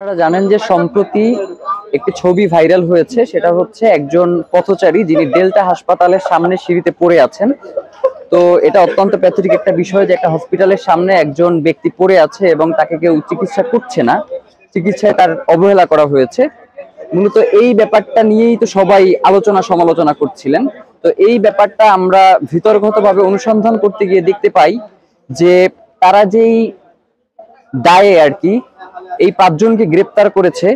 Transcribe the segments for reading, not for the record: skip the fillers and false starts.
আপনারা জানেন যে সম্প্রতি একটি ছবি ভাইরাল হয়েছে, সেটা হচ্ছে একজন পথচারী যিনি ডেল্টা হাসপাতালের সামনে সিঁড়িতে পড়ে আছেন। তো এটা অত্যন্ত প্যাথেটিক একটা বিষয় যে একটা হসপিটালের সামনে একজন ব্যক্তি পড়ে আছে এবং তাকে কেউ চিকিৎসা করছে না, চিকিৎসায় তার অবহেলা করা হয়েছে। মূলত এই ব্যাপারটা নিয়েই তো সবাই আলোচনা সমালোচনা করছিলেন। তো এই ব্যাপারটা আমরা ভিতরগতভাবে অনুসন্ধান করতে গিয়ে দেখতে পাই যে তারা যেই দায়ে আর কি এই পাঁচজনকে গ্রেপ্তার করেছে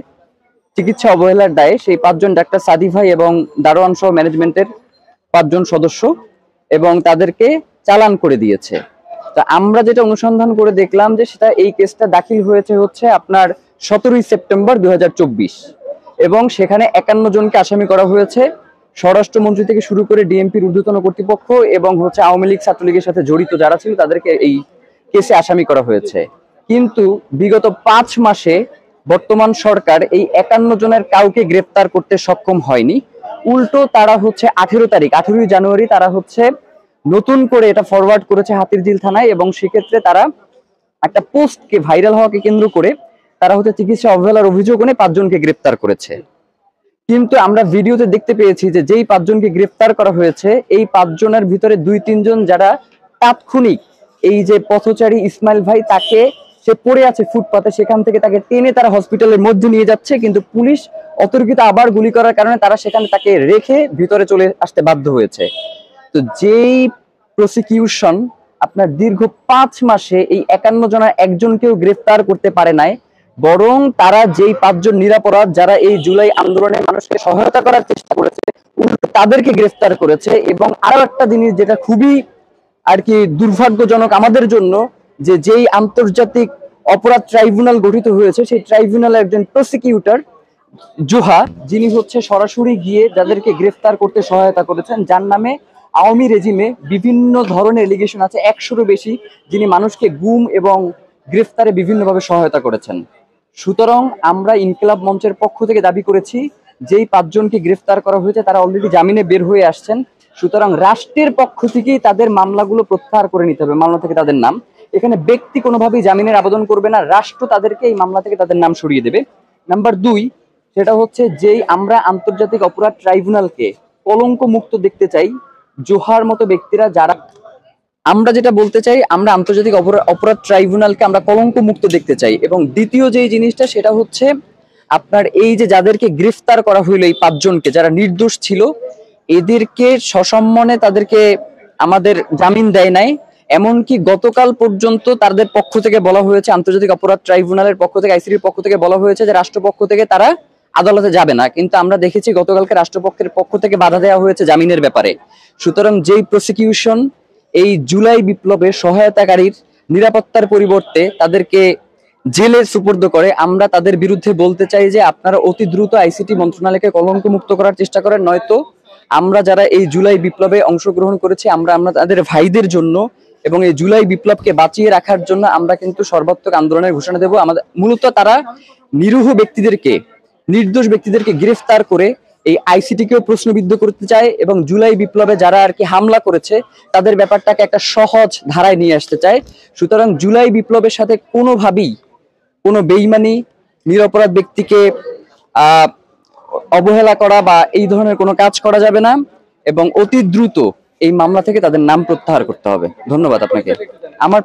চিকিৎসা অবহেলার দায়ে, সেই পাঁচজন ডাক্তার সাদি ভাই এবং দারোয়ান সহ ম্যানেজমেন্টের পাঁচজন সদস্য, এবং তাদেরকে চালান করে দিয়েছে। তা আমরা যেটা অনুসন্ধান করে দেখলাম যে সেটা এই কেসটা দাখিল হয়েছে হচ্ছে আপনার 17ই সেপ্টেম্বর 2024, এবং সেখানে 51 জনকে আসামি করা হয়েছে। স্বরাষ্ট্রমন্ত্রী থেকে শুরু করে ডিএমপির ঊর্ধ্বতন কর্তৃপক্ষ এবং হচ্ছে আওয়ামী লীগ ছাত্রলীগের সাথে জড়িত যারা ছিল তাদেরকে এই কেসে আসামি করা হয়েছে। কিন্তু বিগত 5 মাসে বর্তমান সরকার এই 51 জনের কাউকে গ্রেপ্তার করতে সক্ষম হয়নি। উল্টো তারা হচ্ছে 18ই জানুয়ারি তারা হচ্ছে নতুন করে এটা ফরওয়ার্ড করেছে হাতিরঝিল থানায়, এবং সেক্ষেত্রে তারা একটা পোস্টকে ভাইরাল হওয়াকে কেন্দ্র করে তারা হচ্ছে চিকিৎসা অবহেলার অভিযোগ এনে 5 জনকে গ্রেপ্তার করেছে। কিন্তু আমরা ভিডিওতে দেখতে পেয়েছি যে যেই 5 জনকে গ্রেপ্তার করা হয়েছে এই 5 জনের ভিতরে 2-3 জন যারা তাৎক্ষণিক এই যে পথচারী ইসমাইল ভাই তাকে সে পড়ে আছে ফুটপাতে, সেখান থেকে তাকে টেনে তারা হসপিটালের মধ্যে নিয়ে যাচ্ছে, কিন্তু পুলিশ অতর্কিত আবার গুলি করার কারণে তারা সেখানে তাকে রেখে ভিতরে চলে আসতে বাধ্য হয়েছে। তো যেই প্রসিকিউশন আপনার দীর্ঘ 5 মাসে এই 51 জনের একজনকেও গ্রেফতার করতে পারে নাই, বরং তারা যেই 5 জন নিরপরাধ যারা এই জুলাই আন্দোলনে মানুষকে সহায়তা করার চেষ্টা করেছে উল্টো তাদেরকে গ্রেফতার করেছে। এবং আরো একটা জিনিস যেটা খুবই আর কি দুর্ভাগ্যজনক আমাদের জন্য, যে যেই আন্তর্জাতিক অপরাধ ট্রাইব্যুনাল গঠিত হয়েছে সেই ট্রাইব্যুনালের একজন প্রসিকিউটর জোহা, যিনি হচ্ছে সরাসরি গিয়ে যাদেরকে গ্রেফতার করতে সহায়তা করেছেন, যার নামে আওয়ামী রেজিমে বিভিন্ন ধরনের এলিগেশন আছে 100-রও বেশি, যিনি মানুষকে গুম এবং গ্রেফতারে বিভিন্নভাবে সহায়তা করেছেন। সুতরাং আমরা ইনকিলাব মঞ্চের পক্ষ থেকে দাবি করেছি যেই 5 জনকে গ্রেফতার করা হয়েছে তারা অলরেডি জামিনে বের হয়ে আসছেন। সুতরাং রাষ্ট্রের পক্ষ থেকেই তাদের মামলাগুলো প্রত্যাহার করে নিতে হবে, মামলা থেকে তাদের নাম। এখানে ব্যক্তি কোনোভাবেই জামিনের আবেদন করবে না, রাষ্ট্র তাদেরকে এই মামলা থেকে তাদের নাম সরিয়ে দেবে। নাম্বার 2, সেটা হচ্ছে যেই আমরা আন্তর্জাতিক অপরাধ ট্রাইব্যুনালকে কলঙ্ক মুক্ত দেখতে চাই, জোহার মতো ব্যক্তিরা যারা, আমরা যেটা বলতে চাই আমরা আন্তর্জাতিক অপরাধ ট্রাইব্যুনালকে আমরা কলঙ্ক মুক্ত দেখতে চাই। এবং দ্বিতীয় যেই জিনিসটা সেটা হচ্ছে আপনার এই যে যাদেরকে গ্রেফতার করা হইলো এই 5 জনকে যারা নির্দোষ ছিল, এদেরকে সসম্মানে তাদেরকে আমাদের জামিন দেয় নাই। এমনকি গতকাল পর্যন্ত তাদের পক্ষ থেকে বলা হয়েছে, আন্তর্জাতিক অপরাধ ট্রাইব্যুনালের পক্ষ থেকে আইসিটির পক্ষ থেকে বলা হয়েছে যে রাষ্ট্রপক্ষ থেকে তারা আদালতে যাবে না, কিন্তু আমরা দেখেছি গতকালকে রাষ্ট্রপক্ষের পক্ষ থেকে বাধা দেওয়া হয়েছে জামিনের ব্যাপারে। সুতরাং যেই প্রসিকিউশন এই জুলাই বিপ্লবে সহায়তাকারীর নিরাপত্তার পরিবর্তে তাদেরকে জেলে সুপর্দ করে, আমরা তাদের বিরুদ্ধে বলতে চাই যে আপনারা অতি দ্রুত আইসিটি মন্ত্রণালয়কে কলঙ্ক মুক্ত করার চেষ্টা করেন, নয়তো আমরা যারা এই জুলাই বিপ্লবে অংশগ্রহণ করেছি আমরা তাদের ভাইদের জন্য এবং এই জুলাই বিপ্লবকে বাঁচিয়ে রাখার জন্য আমরা কিন্তু সর্বাত্মক আন্দোলনের ঘোষণা দেব। আমাদের মূলত তারা নিরীহ ব্যক্তিদেরকে, নির্দোষ ব্যক্তিদেরকে গ্রেফতার করে এই আইসিটিকেও প্রশ্নবিদ্ধ করতে চায় এবং জুলাই বিপ্লবে যারা আর কি হামলা করেছে তাদের ব্যাপারটাকে একটা সহজ ধারায় নিয়ে আসতে চায়। সুতরাং জুলাই বিপ্লবের সাথে কোনোভাবেই কোনো বেইমানি, নিরপরাধ ব্যক্তিকে অবহেলা করা বা এই ধরনের কোনো কাজ করা যাবে না, এবং অতি দ্রুত এই মামলা থেকে তাদের নাম প্রত্যাহার করতে হবে। ধন্যবাদ আপনাকে। আমার